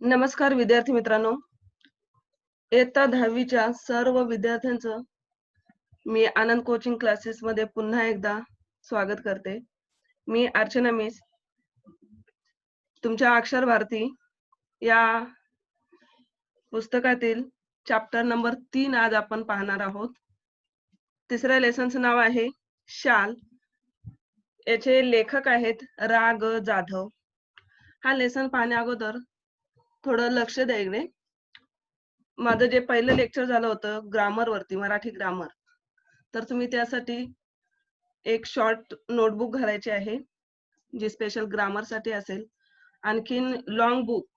नमस्कार विद्यार्थी मित्रांनो. इयत्ता 10वीच्या सर्व विद्यार्थ्यांचं मी आनंद कोचिंग क्लासेस मध्ये पुन्हा एकदा स्वागत करते. मी अर्चना मिस, तुमच्या अक्षर भारती या पुस्तकातील चॅप्टर नंबर 3 आज आपण पाहणार आहोत. तिसऱ्या लेसनचं नाव आहे शाल. याचे लेखक आहेत रा. ग. जाधव. हा लेसन पाहण्या अगोदर थोडं लक्ष द्या इकडे. माझं जे पहिलं लेक्चर झालं होतं ग्रामर वरती, मराठी ग्रामर, तर तुम्ही त्यासाठी एक शॉर्ट नोटबुक घालायची आहे जी स्पेशल ग्रामर साठी असेल. आणखीन लॉंग बुक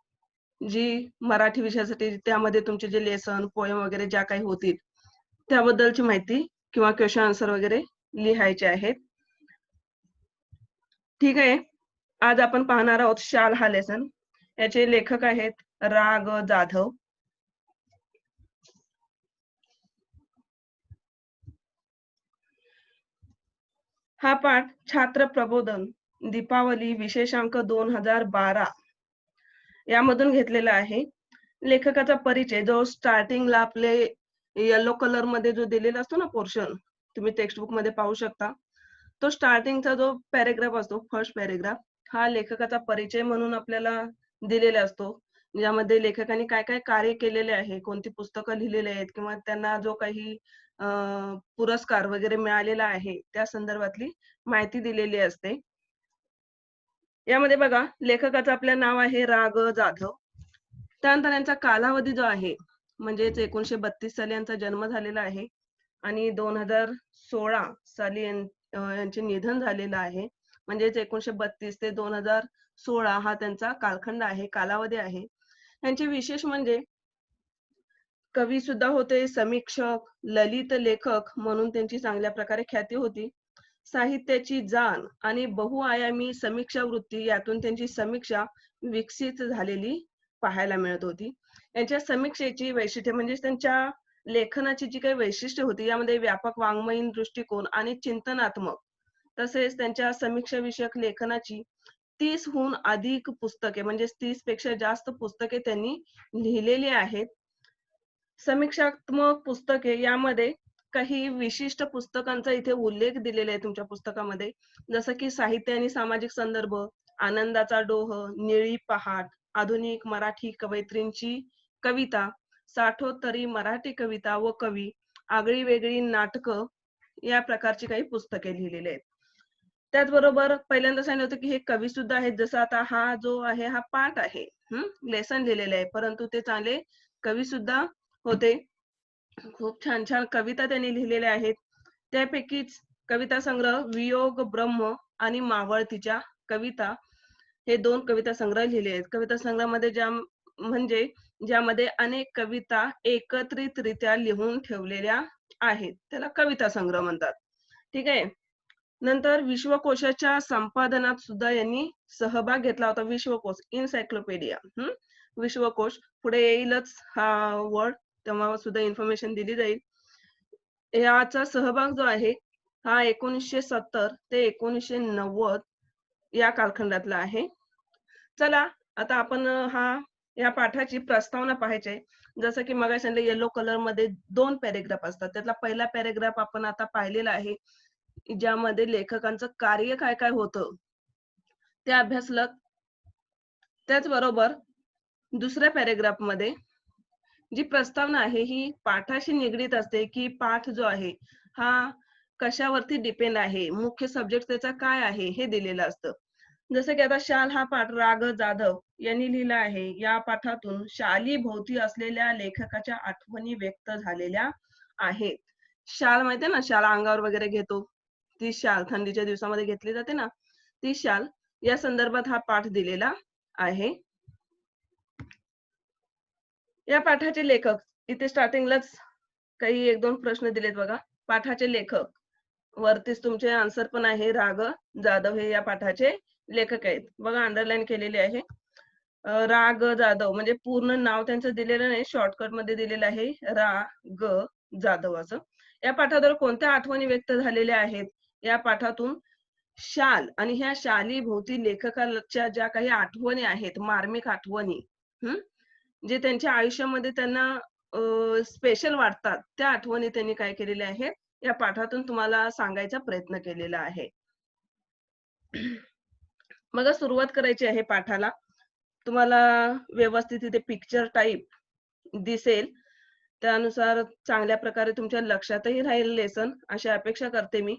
जी मराठी विषयासाठी, त्यामध्ये तुमचे जे लेसन पोएम वगैरे ज्या काही होतील त्याबद्दलची माहिती किंवा क्वेश्चन आन्सर वगैरे लिहायचे आहेत. ठीक आहे. आज आपण पाहणार आहोत शाल हा लेसन. याचे लेखक आहेत रा. ग. जाधव. हा पाठ छात्र प्रबोधन दीपावली विशेषांक 2012 यामधून घेतलेला आहे. लेखकाचा परिचय जो स्टार्टिंगला आपले येलो कलर मध्ये जो दिलेला असतो ना पोर्शन, तुम्ही टेक्स्ट बुक मध्ये पाहू शकता. तो स्टार्टिंगचा जो पॅरेग्राफ असतो, फर्स्ट पॅरेग्राफ, हा लेखकाचा परिचय म्हणून आपल्याला दिलेला असतो. ज्यामध्ये लेखकाने काय काय कार्य केलेले आहे, कोणती पुस्तकं लिहिलेली आहेत किंवा त्यांना जो काही पुरस्कार वगैरे मिळालेला आहे त्या संदर्भातली माहिती दिलेली असते. यामध्ये बघा, लेखकाचं आपलं नाव आहे रा. ग. जाधव. त्यानंतर यांचा कालावधी जो आहे, म्हणजेच 1932 साली यांचा जन्म झालेला आहे आणि 2016 साली यांचे निधन झालेलं आहे. म्हणजेच 1932 ते 2016 हा त्यांचा कालखंड आहे, कालावधी आहे. यांचे विशेष म्हणजे कवी सुद्धा होते, समीक्षक, ललित लेखक म्हणून त्यांची चांगल्या प्रकारे ख्याती होती. साहित्याची जाण आणि बहुआयामी समीक्षा वृत्ती, यातून त्यांची समीक्षा विकसित झालेली पाहायला मिळत होती. यांच्या समीक्षेची वैशिष्ट्ये म्हणजे त्यांच्या लेखनाची जी काही वैशिष्ट्ये होती, यामध्ये व्यापक वाङ्मयीन दृष्टिकोन आणि चिंतनात्मक, तसेच त्यांच्या समीक्षा विषयक लेखनाची 30हून अधिक पुस्तके, म्हणजे 30 पेक्षा जास्त पुस्तके त्यांनी लिहिलेली आहेत. समीक्षात्मक पुस्तके यामध्ये काही विशिष्ट पुस्तकांचा इथे उल्लेख दिलेला आहे तुमच्या पुस्तकामध्ये, जसं की साहित्य आणि सामाजिक संदर्भ, आनंदाचा डोह, निळी पहाट, आधुनिक मराठी कवयित्रींची कविता, साठोत्तरी मराठी कविता व कवी, आगळी वेगळी नाटकं, या प्रकारची काही पुस्तके लिहिलेली आहेत. त्याचबरोबर पहिल्यांदा सांगितलं होतं की हे कवी सुद्धा आहेत. जसं आता हा जो आहे हा पाठ आहे, लेसन लिहिलेलं आहे, परंतु ते चांगले कवी सुद्धा होते. खूप छान छान कविता त्यांनी लिहिलेल्या आहेत. त्यापैकीच कविता संग्रह वियोग ब्रह्म आणि मावळतीच्या कविता, हे 2 कविता संग्रह लिहिले आहेत. कविता संग्रहामध्ये म्हणजे ज्यामध्ये अनेक कविता एकत्रितरित्या लिहून ठेवलेल्या आहेत, त्याला कविता संग्रह म्हणतात. ठीक आहे. नंतर विश्वकोशाच्या संपादनात सुद्धा यांनी सहभाग घेतला होता. विश्वकोश, इन्सायक्लोपीडिया, विश्वकोश, पुढे येईलच हा वर्ड, तेव्हा सुद्धा इन्फॉर्मेशन दिली जाईल. याचा सहभाग जो आहे हा 1970 ते 1990 या कालखंडातला आहे. चला आता आपण या पाठाची प्रस्तावना पाहायची. जसं की मगाशी सांगितलं, येलो कलर मध्ये 2 पॅरेग्राफ असतात. त्यातला पहिला पॅरेग्राफ आपण आता पाहिलेला आहे, ज्यामध्ये लेखकांचं कार्य काय काय होतं ते अभ्यासलं. त्याचबरोबर दुसऱ्या पॅरेग्राफ मध्ये जी प्रस्तावना आहे ही पाठाशी निगडीत असते, की पाठ जो आहे हा कशावरती डिपेंड आहे, मुख्य सब्जेक्ट त्याचा काय आहे हे दिलेलं असतं. जसं की आता शाल हा पाठ रा. ग. जाधव यांनी लिहिला आहे. या पाठातून शाली भोवती असलेल्या लेखकाच्या आठवणी व्यक्त झालेल्या आहेत. शाल माहितीये ना, शाल अंगावर वगैरे घेतो, ती शाल थंडीच्या दिवसामध्ये घेतली जाते ना, ती शाल, या संदर्भात हा पाठ दिलेला आहे. या पाठाचे लेखक, इथे स्टार्टिंगलाच काही 1-2 प्रश्न दिलेत बघा. पाठाचे लेखक, वरतीच तुमचे आन्सर पण आहे, रा. ग. जाधव हे या पाठाचे लेखक आहेत. बघा अंडरलाईन केलेले आहे. रा. ग. जाधव म्हणजे पूर्ण नाव त्यांचं दिलेलं नाही, शॉर्टकट मध्ये दिलेलं आहे रा. ग. जाधव असं. या पाठाद्वारे कोणत्या आठवणी व्यक्त झालेल्या आहेत? या पाठातून शाल आणि ह्या शाली भोवती लेखकाच्या ज्या काही आठवणी आहेत, मार्मिक आठवणी, जे त्यांच्या आयुष्यामध्ये त्यांना स्पेशल वाटतात, त्या आठवणी त्यांनी काय केलेल्या आहेत, या पाठातून तुम्हाला सांगायचा प्रयत्न केलेला आहे. मग सुरुवात करायची आहे पाठाला. तुम्हाला व्यवस्थित इथे पिक्चर टाइप दिसेल. त्यानुसार चांगल्या प्रकारे तुमच्या लक्षातही राहील लेसन, अशी अपेक्षा करते मी.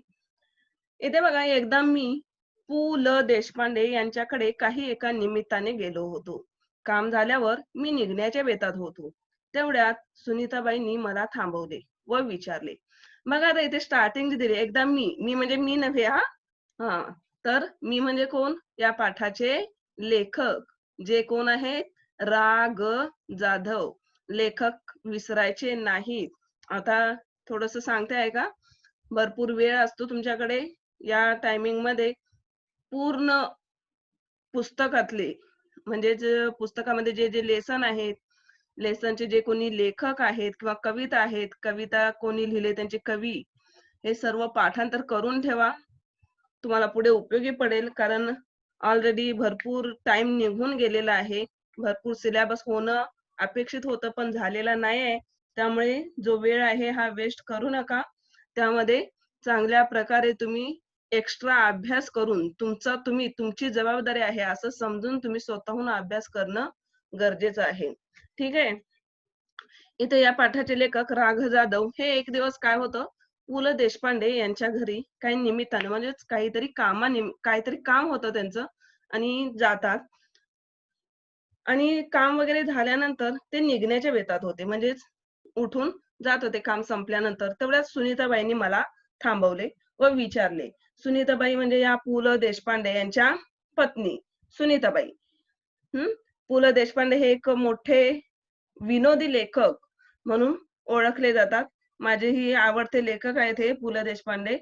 इथे बघा, एकदा मी पु. ल. देशपांडे यांच्याकडे काही एका निमित्ताने गेलो होतो. काम झाल्यावर मी निघण्याच्या बेतात होतो. तेवढ्यात सुनीताबाईंनी मला थांबवले व विचारले. मग आता इथे स्टार्टिंग दिली, एकदा मी म्हणजे मी नव्हे हा. हा, तर मी म्हणजे कोण? या पाठाचे लेखक, जे कोण आहेत? रा. ग. जाधव. लेखक विसरायचे नाहीत. आता थोडस सांगते आहे का? भरपूर वेळ असतो तुमच्याकडे. या टायमिंग मध्ये पूर्ण पुस्तकातले म्हणजे पुस्तकामध्ये जे जे लेसन आहेत, लेसनचे जे कोणी लेखक आहेत किंवा कविता आहेत, कविता कोणी लिहिले त्यांचे कवी, हे सर्व पाठांतर करून ठेवा. तुम्हाला पुढे उपयोगी पडेल, कारण ऑलरेडी भरपूर टाइम निघून गेलेला आहे. भरपूर सिलेबस होणं अपेक्षित होतं पण झालेला नाही आहे. त्यामुळे जो वेळ आहे हा वेस्ट करू नका. त्यामध्ये चांगल्या प्रकारे तुम्ही एक्स्ट्रा अभ्यास करून तुमची जबाबदारी आहे असं समजून तुम्ही स्वतःहून अभ्यास करणं गरजेचं आहे. ठीक आहे. इथे या पाठाचे लेखक रा. ग. जाधव हे एक दिवस काय होतं, पु. ल. देशपांडे यांच्या घरी काही निमित्ताने म्हणजेच काहीतरी काम होतं त्यांचं आणि जातात. आणि काम वगैरे झाल्यानंतर ते निघण्याच्या बेतात होते, म्हणजेच उठून जात होते काम संपल्यानंतर. तेवढ्यात सुनीताबाईंनी मला थांबवले व विचारले. सुनीताबाई म्हणजे या पु. ल. देशपांडे यांच्या पत्नी सुनीताबाई. पु. ल. देशपांडे हे एक मोठे विनोदी लेखक म्हणून ओळखले जातात. माझेही आवडते लेखक आहेत हे पु. ल. देशपांडे.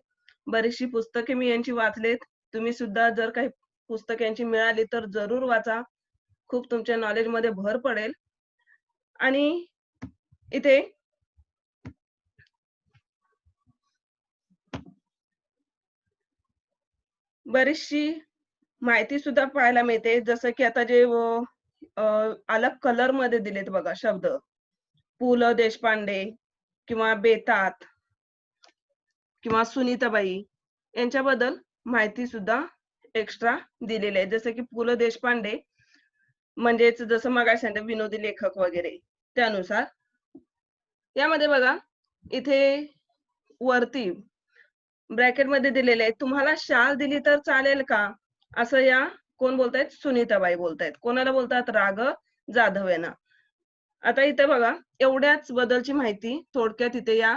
बरीचशी पुस्तके मी यांची वाचलेत. तुम्ही सुद्धा जर काही पुस्तक यांची मिळाली तर जरूर वाचा. खूप तुमच्या नॉलेज मध्ये भर पडेल. आणि इथे बरीचशी माहिती सुद्धा पाहायला मिळते, जसं की आता जे अलग कलर मध्ये दिलेत बघा शब्द, पु. ल. देशपांडे किंवा बेतात किंवा सुनीताबाई यांच्याबद्दल माहिती सुद्धा एक्स्ट्रा दिलेली आहे. जसं की पु. ल. देशपांडे म्हणजेच जसं मगाशी सांगितलं विनोदी लेखक वगैरे, त्यानुसार यामध्ये बघा इथे वरती ब्रॅकेट मध्ये दिलेले आहे, तुम्हाला शाल दिली तर चालेल का, असं या कोण बोलतायत? सुनीताबाई बोलतायत. कोणाला बोलतात? रा. ग. जाधव यांना. आता इथे बघा, एवढ्याच बदलची माहिती थोडक्यात इथे या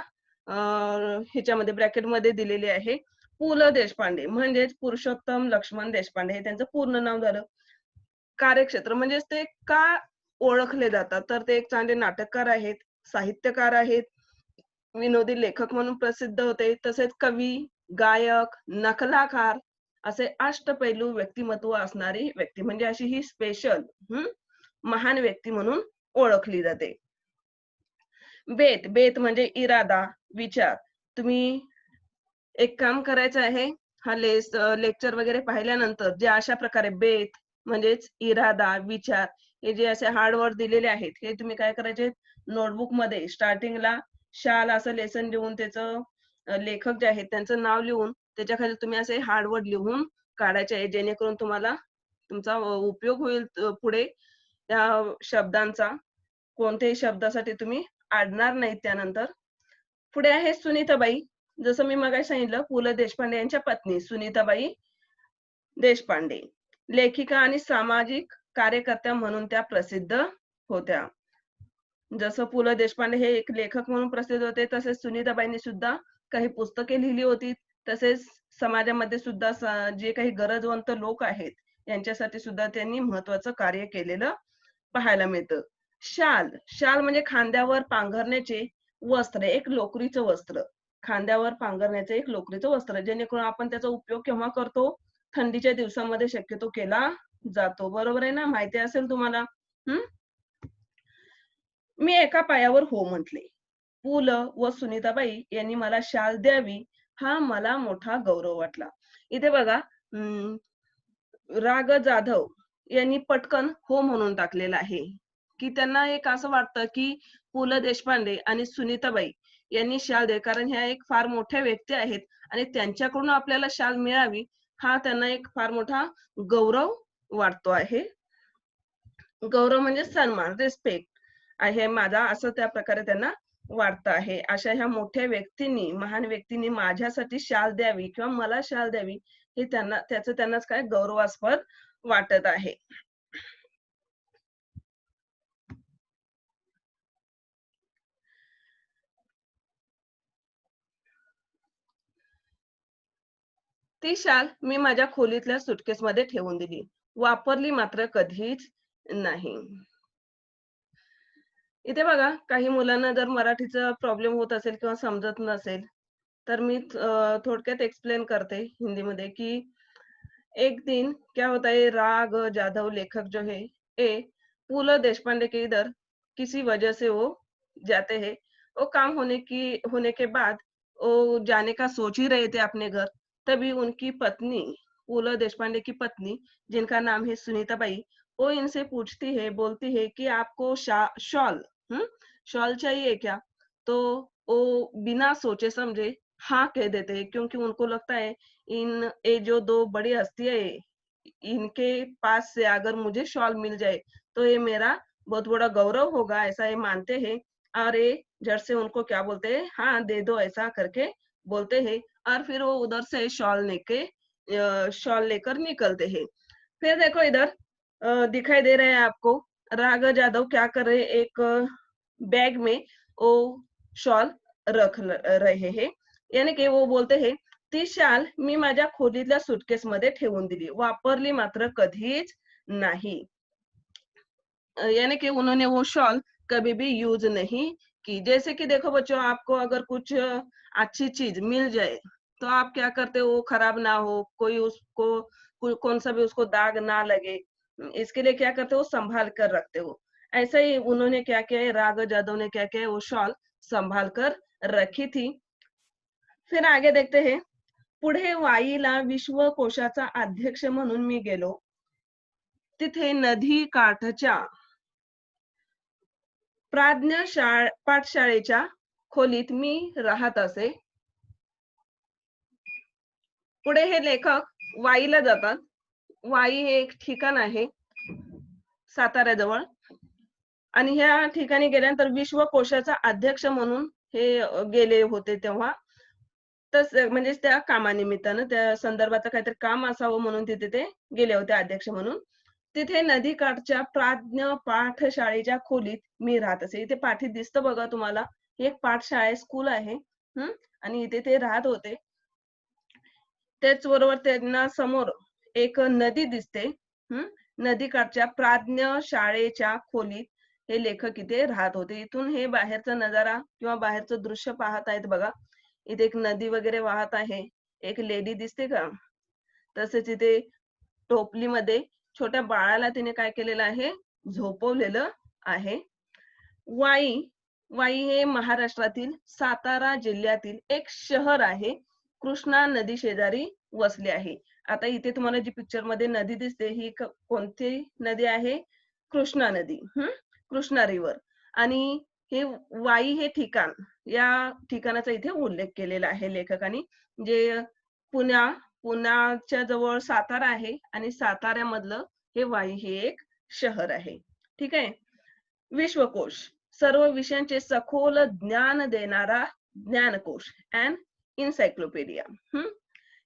ह्याच्यामध्ये ब्रॅकेट मध्ये दिलेली आहे. पु. ल. देशपांडे म्हणजेच पुरुषोत्तम लक्ष्मण देशपांडे हे त्यांचं पूर्ण नाव झालं. कार्यक्षेत्र म्हणजेच ते का ओळखले जातात, तर ते एक चांगले नाटककार आहेत, साहित्यकार आहेत, विनोदी लेखक म्हणून प्रसिद्ध होते, तसेच कवी, गायक, नकलाकार असे अष्टपैलू व्यक्तिमत्व असणारी व्यक्ती, म्हणजे अशी ही स्पेशल महान व्यक्ती म्हणून ओळखली जाते. बेत म्हणजे इरादा, विचार. तुम्ही एक काम करायचं आहे, हा लेक्चर वगैरे पाहिल्यानंतर जे अशा प्रकारे बेत म्हणजेच इरादा, विचार, हे जे असे हार्ड वर्ड दिलेले आहेत, हे तुम्ही काय करायचे, नोटबुक मध्ये स्टार्टिंगला शाल असं लेसन लिहून त्याचं लेखक जे आहेत त्यांचं नाव लिहून त्याच्याखाली तुम्ही असे हार्ड वर्ड लिहून काढायचे आहे, जेणेकरून तुम्हाला तुमचा उपयोग होईल पुढे त्या शब्दांचा. कोणत्याही शब्दासाठी तुम्ही अडणार नाहीत त्यानंतर. पुढे आहे सुनीताबाई. जसं मी मगाशी सांगितलं, पु. ल. देशपांडे यांच्या पत्नी सुनीताबाई देशपांडे, लेखिका आणि सामाजिक कार्यकर्त्या म्हणून त्या प्रसिद्ध होत्या. जसं पु. ल. देशपांडे हे एक लेखक म्हणून प्रसिद्ध होते, तसेच सुनीताबाईंनी सुद्धा काही पुस्तके लिहिली होती. तसेच समाजामध्ये सुद्धा जे काही गरजवंत लोक आहेत यांच्यासाठी सुद्धा त्यांनी महत्वाचं कार्य केलेलं पाहायला मिळतं. शाल म्हणजे खांद्यावर पांघरण्याचे वस्त्र, एक लोकरीचं वस्त्र. खांद्यावर पांघरण्याचे एक लोकरीचं वस्त्र, जेणेकरून आपण त्याचा उपयोग केव्हा करतो? थंडीच्या दिवसामध्ये शक्यतो केला जातो. बरोबर आहे ना? माहिती असेल तुम्हाला. मी एका पायावर हो म्हटले. पु. ल. व सुनीताबाई यांनी मला शाल द्यावी, हा मला मोठा गौरव वाटला. इथे बघा, रा. ग. जाधव यांनी पटकन हो म्हणून टाकलेला आहे, की त्यांना एक असं वाटतं की पु ल देशपांडे आणि सुनीताबाई यांनी शाल दे, कारण ह्या एक फार मोठ्या व्यक्ती आहेत आणि त्यांच्याकडून आपल्याला शाल मिळावी हा त्यांना एक फार मोठा गौरव वाटतो आहे. गौरव म्हणजे सन्मान, रिस्पेक्ट आहे माझा, असं त्या प्रकारे त्यांना वाटतं आहे. अशा ह्या मोठ्या व्यक्तींनी, महान व्यक्तींनी माझ्यासाठी शाल द्यावी किंवा मला शाल द्यावी हे त्याचं त्यांनाच काय गौरवास्पद वाटत आहे. ती शाल मी माझ्या खोलीतल्या सुटकेसमध्ये ठेवून दिली. वापरली मात्र कधीच नाही. इथे बघा, काही मुलांना जर मराठीचा प्रॉब्लेम होत असेल किंवा समजत नसेल, तर मी थोडक्यात एक्सप्लेन करते हिंदीमध्ये की एक दिन क्या होता है, राग जाधव लेखक जो है ए पूला देशपांडे के इधर किसी वजह से वो जाते हैं। वो काम होने के बाद वो जाने का सोच ही रहे थे अपने घर, तभी उनकी पत्नी, पूला देशपांडे की पत्नी, जिनका नाम है सुनीता बाई, वो इनसे पूछती है, बोलती है कि आपको शॉल, हम्म, शॉल चाहिए क्या? तो वो बिना सोचे समझे हाँ कह देते हैं, क्योंकि उनको लगता है ये जो दो बड़ी हस्तियां है, इनके पास से अगर मुझे शॉल मिल जाए तो ये मेरा बहुत बड़ा गौरव होगा, ऐसा ये मानते हैं। और ये झट से उनको क्या बोलते हैं, हाँ दे दो ऐसा करके बोलते हैं। और फिर वो उधर से शॉल लेकर निकलते हैं। फिर देखो इधर दिखाई दे रहा है आपको, राघव जाधव क्या कर रहे हैं, एक बैग में वो शॉल रहे हैं, यानी कि वो बोलते हैं ती शाल मी माझ्या खोलीतल्या सुटकेसमध्ये ठेवून दिली, वापरली मात्र कधीच नाही। यानी कि उन्होंने वो शॉल कभी भी यूज नहीं की। जैसे कि देखो बच्चों, आपको अगर कुछ अच्छी चीज मिल जाए तो आप क्या करते हो, वो खराब ना हो, कोई उसको कौन सा भी उसको दाग ना लगे, इसके लिए क्या करते हो, संभाल कर रखते हो। ऐसा ही उन्होंने क्या किया है, राघव जाधव ने क्या किया है, वो शॉल संभाल कर रखी थी। फिर आगे देखते हैं, पुढे वाईला विश्वकोशाचा अध्यक्ष म्हणून मी गेलो, तिथे नदी काठच्या पाठशाळेच्या खोलीत मी राहत असे। पुढे हे लेखक वाईला जातात। वाई हे एक ठिकाण आहे साताऱ्याजवळ, आणि ह्या ठिकाणी गेल्यानंतर विश्वकोशाचा अध्यक्ष म्हणून हे गेले होते तेव्हा, तस म्हणजे त्या कामानिमित्तानं, त्या संदर्भाचं काहीतरी काम असावं म्हणून तिथे ते गेले होते अध्यक्ष म्हणून। तिथे नदीकाठच्या पाठशाळेच्या खोलीत मी राहत असे। इथे पाठी दिसतं बघा तुम्हाला, ही एक पाठशाळा आहे, स्कूल आहे, आणि इथे ते राहत होते। त्याचबरोबर त्यांना समोर एक नदी दिसते, नदीकाठच्या शाळेच्या खोलीत हे लेखक इथे राहत होते। इथून हे बाहेरचा नजारा किंवा बाहेरचं दृश्य पाहत आहेत बघा, इथे एक नदी वगैरे वाहत आहे, एक लेडी दिसते का, तसेच इथे टोपलीमध्ये छोट्या बाळाला तिने काय केलेलं आहे, झोपवलेलं आहे। वाई वाई हे महाराष्ट्रातील सातारा जिल्ह्यातील एक शहर आहे, कृष्णा नदी शेजारी वसले आहे। आता इथे तुम्हाला जी पिक्चर मध्ये नदी दिसते, ही कोणती नदी आहे, कृष्णा नदी, कृष्णा रिव्हर। आणि हे वाई हे ठिकाण, या ठिकाणाचा इथे उल्लेख केलेला आहे लेखकांनी, जे पुण्याच्या जवळ सातारा आहे आणि साताऱ्यामधलं हे वाई हे एक शहर आहे। ठीक आहे। विश्वकोश, सर्व विषयांचे सखोल ज्ञान देणारा ज्ञानकोश, अँड इन्सायक्लोपीडिया।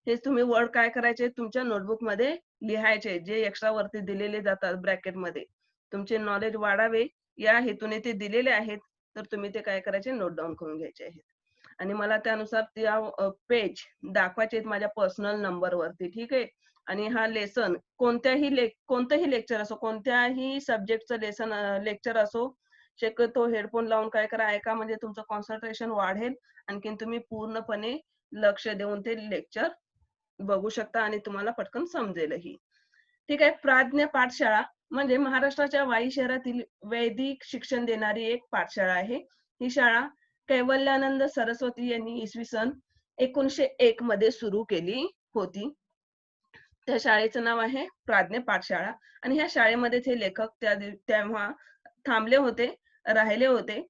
हे तुम्ही वर्ड काय करायचे, तुमच्या नोटबुक मध्ये लिहायचे, जे एक्स्ट्रा वरती दिलेले जातात ब्रॅकेट मध्ये, तुमचे नॉलेज वाढावे या हेतूने ते दिलेले आहेत, तर तुम्ही ते काय करायचे, नोट डाऊन करून घ्यायचे आहेत। आणि मला त्यानुसार त्या पेज दाखवायचे आहेत माझ्या पर्सनल नंबर वरती। ठीक आहे। आणि हा लेसन कोणतंही लेक्चर असो, कोणत्याही सब्जेक्टचं लेक्चर असो, शक्यतो हेडफोन लावून काय करा, ऐका, म्हणजे तुमचं कॉन्सन्ट्रेशन वाढेल, आणखीन तुम्ही पूर्णपणे लक्ष देऊन ते लेक्चर बघू शकता आणि तुम्हाला पटकन समजेलही। ठीक आहे। प्राज्ञ पाठशाळा म्हणजे महाराष्ट्राच्या वाई शहरातील वैदिक शिक्षण देणारी एक पाठशाळा आहे। ही शाळा कैवल्यानंद सरस्वती यांनी इसवी सन 1901 मध्ये सुरू केली होती। त्या शाळेचं नाव आहे प्राज्ञ पाठशाळा, आणि ह्या शाळेमध्ये हे लेखक तेव्हा थांबले होते, राहिले होते.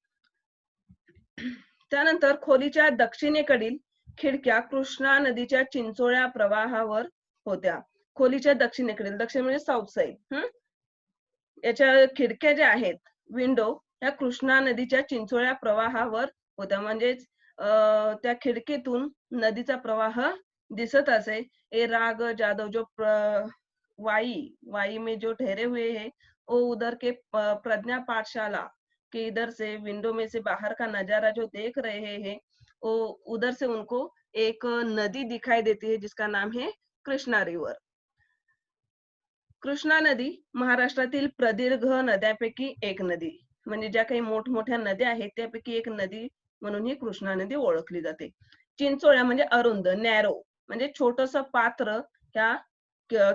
त्यानंतर खोलीच्या दक्षिणेकडील खिडक्या कृष्णा नदीच्या चिंचोळ्या प्रवाहावर होत्या. खोलीच्या दक्षिणेकडील, दक्षिण म्हणजे साऊथ साईड. याच्या खिडक्या ज्या आहेत, विंडो, ह्या कृष्णा नदीच्या चिंचोळ्या प्रवाहावर होत्या. म्हणजेच त्या खिडकीतून नदीचा प्रवाह दिसत असे. ए राग जादव जो वाई में जो ठहरे हुए हैं, वो उधर के प्रज्ञा पाठशाला के इधर से विंडो में से बाहर का नजारा जो देख रहे हैं, वो उधर से उनको एक नदी दिखाई देती है जिसका नाम है कृष्णा रिवर. कृष्णा नदी महाराष्ट्रातील प्रदीर्घ नद्यांपैकी एक नदी, म्हणजे ज्या काही मोठमोठ्या नद्या आहेत त्यापैकी एक नदी म्हणून ही कृष्णा नदी ओळखली जाते. चिंचोळ्या म्हणजे अरुंद, नॅरो, म्हणजे छोटस पात्र त्या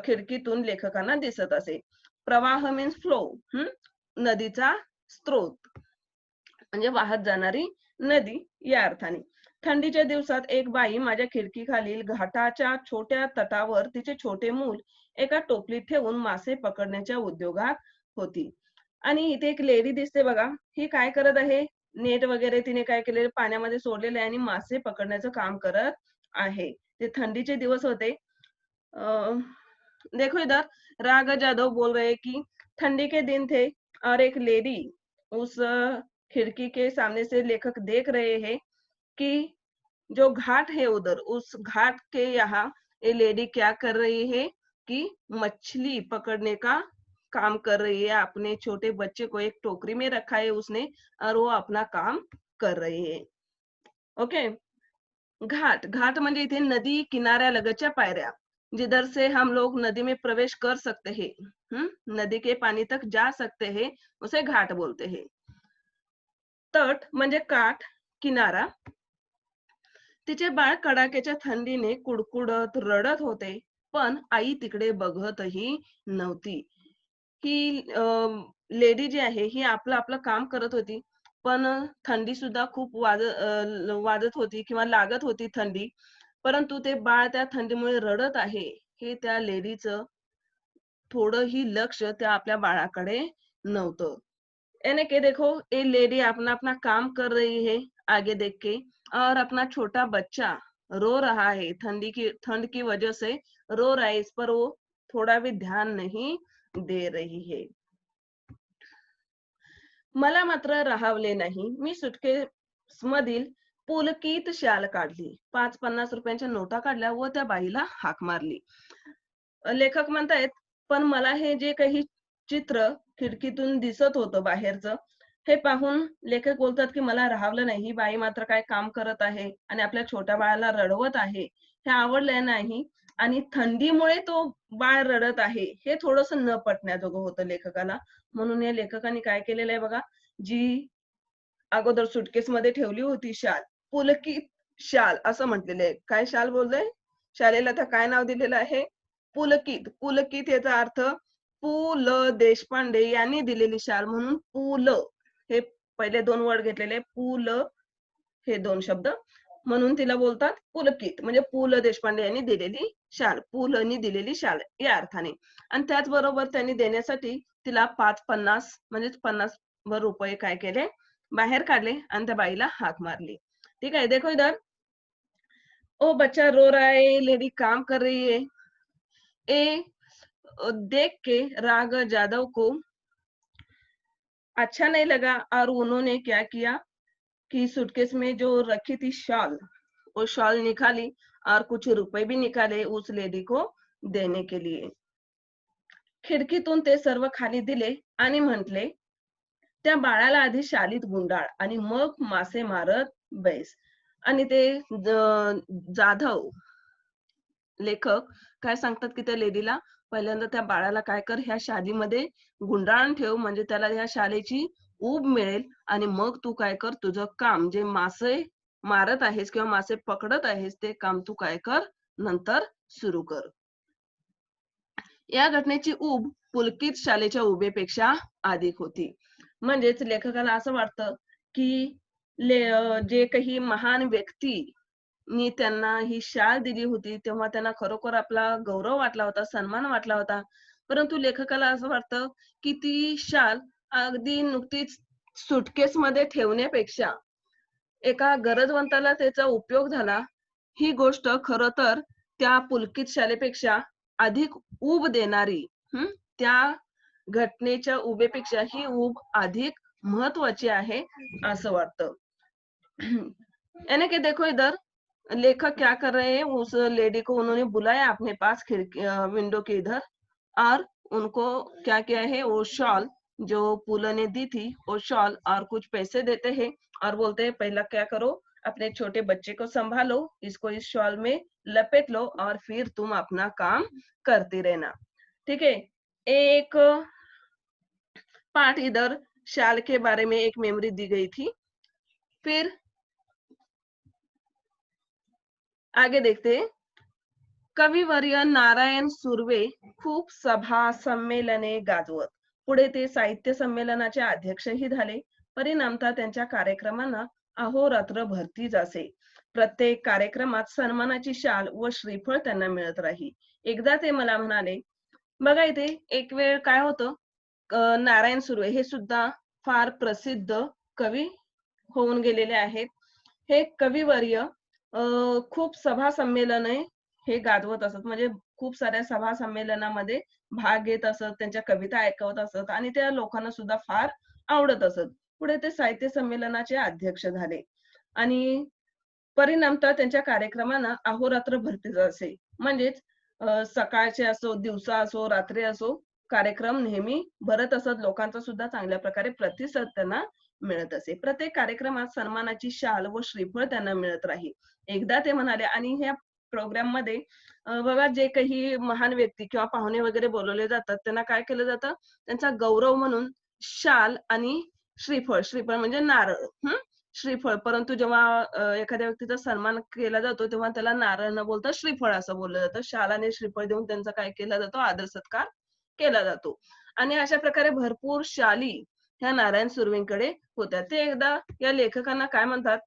खिडकीतून लेखकांना दिसत असे. प्रवाह मीन्स फ्लो, नदीचा स्रोत म्हणजे वाहत जाणारी नदी या अर्थाने. थंडीच्या दिवसात एक बाई माझ्या खिडकीखालील घाटाच्या छोट्या तटावर तिचे छोटे मूल एका टोपलीत ठेवून मासे पकडण्याच्या उद्योगात होती. आणि इथे एक लेडी दिसते बघा, ही काय करत आहे, नेट वगैरे तिने काय केले पाण्यामध्ये सोडलेले आणि मासे पकडण्याचं काम करत आहे. ते थंडीचे दिवस होते. देखो इधर राग जाधव बोल रहे कि ठंडी के दिन थे और एक लेडी उस खिड़की के सामने से लेखक देख रहे हैं कि जो घाट है उधर, उस घाट के यहाँ ये लेडी क्या कर रही है कि मछली पकड़ने का काम कर रही है. अपने छोटे बच्चे को एक टोकरी में रखा है उसने और वो अपना काम कर रही है. ओके. घाट, घाट म्हणजे इथे नदी किनाऱ्या लगतच्या पायऱ्या, जिधर से हम लोग नदी में प्रवेश कर सकते हैं, नदी के पानी तक जा सकते हैं, उसे घाट बोलते हैं. तट म्हणजे काठ, किनारा. तिचे बाळ कडाक्याच्या थंडीने कुडकुडत रडत होते, पण आई तिकडे बघतही नव्हती. ही लेडी जी आहे ही आपलं आपलं काम करत होती, पण थंडी सुद्धा खूप वाजत होती किंवा लागत होती थंडी, परंतु ते बाळ त्या थंडीमुळे रडत आहे हे त्या लेडीचं थोडंही लक्ष त्या आपल्या बाळाकडे नव्हतं. यानी कि देखो ये लेडी अपना अपना काम कर रही है आगे देख के, और अपना छोटा बच्चा रो रहा है, ठंड की वजह से रो रहा है, इस पर वो थोड़ा भी ध्यान नहीं दे रही है. मला मात्र राहावले नाही. मी सुटकेस मधील पुलकित शाल काढली, 5-50 रुपयांच्या नोटा काढल्या व त्या बाईला हाक मारली. लेखक म्हणतायत, पण मला हे जे काही चित्र खिडकीतून दिसत होतं बाहेरचं, हे पाहून लेखक बोलतात की मला राहावलं नाही. ही बाई मात्र काय काम करत आहे आणि आपल्या छोट्या बाळाला रडवत आहे, हे आवडलं नाही. आणि थंडीमुळे तो बाळ रडत आहे हे थोडस न पटण्याजोगं होतं लेखकाला. म्हणून या लेखकाने काय केलेलं आहे बघा, जी अगोदर सुटकेस मध्ये ठेवली होती शाल, पुलकित शाल असं म्हटलेलं आहे. काय शाल बोललंय, शालेला तर काय नाव दिलेलं आहे, पुलकित. पुलकित याचा अर्थ पु ल देशपांडे यांनी दिलेली शाल, म्हणून पु ल हे पहिले 2 वर्ड घेतलेले, पु ल हे 2 शब्द, म्हणून तिला बोलतात पुलकित, म्हणजे पु ल देशपांडे यांनी दिलेली शाल, पु लनी दिलेली शाल या अर्थाने. आणि त्याचबरोबर त्यांनी देण्यासाठी तिला 5-50 म्हणजे 50 रुपये काय केले, बाहेर काढले आणि त्या बाईला हाक मारली. ठीक है, देखो इधर, ओ बच्चा रो रहा है, लेडी काम कर रही है. ए देख के राग जाधव को अच्छा नहीं लगा और उन्होंने क्या किया कि सूटकेस में जो रखी थी शॉल, वो शॉल निकाली और कुछ रुपए भी निकाले उस लेडी को देने के लिए. खिडकीतून ते सर्व खाली दिले आणि म्हटले, त्या बाळाला आधी शालीत गुंडाळ आणि मग मासे मारत बैस. आणि ते जाधव लेखक काय सांगतात की त्या लेडीला पहिल्यांदा त्या बाळाला काय कर, ह्या शालीमध्ये गुंडाळून ठेव, म्हणजे त्याला ह्या शालेची ऊब मिळेल आणि मग तू काय कर, तुझं काम जे मासे मारत आहेस किंवा मासे पकडत आहेस ते काम तू काय कर, नंतर सुरू कर. या घटनेची ऊब पुलकित शालेच्या उभेपेक्षा अधिक होती. म्हणजेच लेखकाला असं वाटतं की जे काही महान व्यक्तींनी त्यांना ही शाल दिली होती तेव्हा त्यांना खरोखर आपला गौरव वाटला होता, सन्मान वाटला होता, परंतु लेखकाला असं वाटतं की ती शाल अगदी नुकतीच सुटकेस मध्ये ठेवण्यापेक्षा एका गरजवंताला त्याचा उपयोग झाला, ही गोष्ट खरं तर त्या पुलकित शालेपेक्षा अधिक ऊब देणारी, हं, त्या घटनेच्या उभेपेक्षा ही ऊब अधिक महत्वाची आहे असं वाटतं. यानी कि देखो इधर लेखक क्या कर रहे हैं, उस लेडी को उन्होंने बुलाया अपने पास खिड़की विंडो के इधर, और उनको क्या किया है, वो शॉल जो पुला ने दी थी वो शॉल और कुछ पैसे देते हैं और बोलते हैं पहला क्या करो, अपने छोटे बच्चे को संभालो, इसको इस शॉल में लपेट लो और फिर तुम अपना काम करते रहना। ठीक है। एक पार्ट इधर शाल के बारे में एक मेमोरी दी गई थी। फिर आगे देखते हैं। कविवर्य नारायण सुर्वे खूप सभा संमेलने गाजवत. पुढे ते साहित्य संमेलनाचे अध्यक्षही झाले. परिणामतः त्यांच्या कार्यक्रमांना अहोरात्र भरतीच असे. प्रत्येक कार्यक्रमात सन्मानाची शाल व श्रीफळ त्यांना मिळत राही. एकदा ते मला म्हणाले, बघा इथे एक वेळ काय होतं, नारायण सुर्वे हे सुद्धा फार प्रसिद्ध कवी होऊन गेलेले आहेत. हे कविवर्य खूप सभा संमेलने हे गाजवत असत, म्हणजे खूप साऱ्या सभा संमेलनामध्ये भाग घेत असत, त्यांच्या कविता ऐकवत असत आणि त्या लोकांना सुद्धा फार आवडत असत. पुढे ते साहित्य संमेलनाचे अध्यक्ष झाले आणि परिणामतः त्यांच्या कार्यक्रमांना अहोरात्र भरतीच असे. म्हणजेच सकाळचे असो, दिवसा असो, रात्री असो, कार्यक्रम नेहमी भरत असत. लोकांचा सुद्धा चांगल्या प्रकारे प्रतिसाद त्यांना मिळत असे. प्रत्येक कार्यक्रमात सन्मानाची शाल व श्रीफळ त्यांना मिळत राही. एकदा ते म्हणाले आणि ह्या प्रोग्राम मध्ये बघा जे काही महान व्यक्ती किंवा पाहुणे वगैरे बोलवले जातात त्यांना काय केलं जातं, त्यांचा गौरव म्हणून शाल आणि श्रीफळ, श्रीफळ म्हणजे नारळ, श्रीफळ. परंतु जेव्हा एखाद्या व्यक्तीचा सन्मान केला जातो तेव्हा त्याला नारळ न बोलता श्रीफळ असं बोललं जातं. शाल आणि श्रीफळ देऊन त्यांचा काय केला जातो, आदर सत्कार केला जातो. आणि अशा प्रकारे भरपूर शाली ह्या नारायण सुर्वेंकडे होत्या. ते एकदा या लेखकांना काय म्हणतात,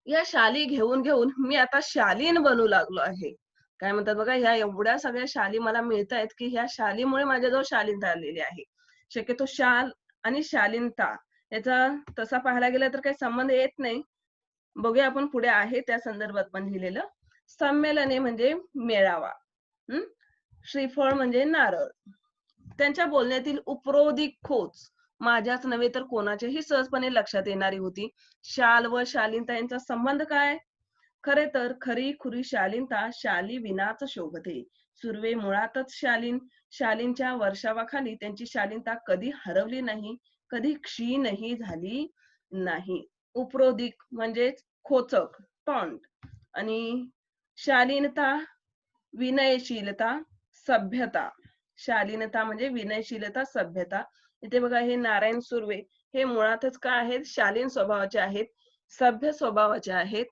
या शाली घेऊन घेऊन मी आता शालीन बनू लागलो आहे. काय म्हणतात बघा, ह्या एवढ्या सगळ्या शाली मला मिळतायत की ह्या शालीमुळे माझ्याजवळ शालीनता आलेली आहे. शक्यतो शाल आणि शालीनता याचा तसा पाहायला गेला तर काही संबंध येत नाही. बघूया आपण पुढे आहे त्या संदर्भात पण लिहिलेलं. संमेलने म्हणजे मेळावा, श्रीफळ म्हणजे नारळ. त्यांच्या बोलण्यातील उपरोधिक खोच माझ्याच नव्हे तर कोणाच्याही सहजपणे लक्षात येणारी होती. शाल व शालीनता यांचा संबंध काय? खरे तर खरी खुरी शालीनता शाली विनाच शोभते. सुर्वे मुळातच शालीन. शालींच्या वर्षावाखाली त्यांची शालीनता कधी हरवली नाही, कधी क्षीणही झाली नाही. उपरोधिक म्हणजेच खोचक, टॉन्ट. आणि शालीनता, विनयशीलता, सभ्यता. शालीनता म्हणजे विनयशीलता, सभ्यता. इथे बघा हे नारायण सुर्वे हे मुळातच काय आहेत, शालीन स्वभावाचे आहेत, सभ्य स्वभावाचे आहेत.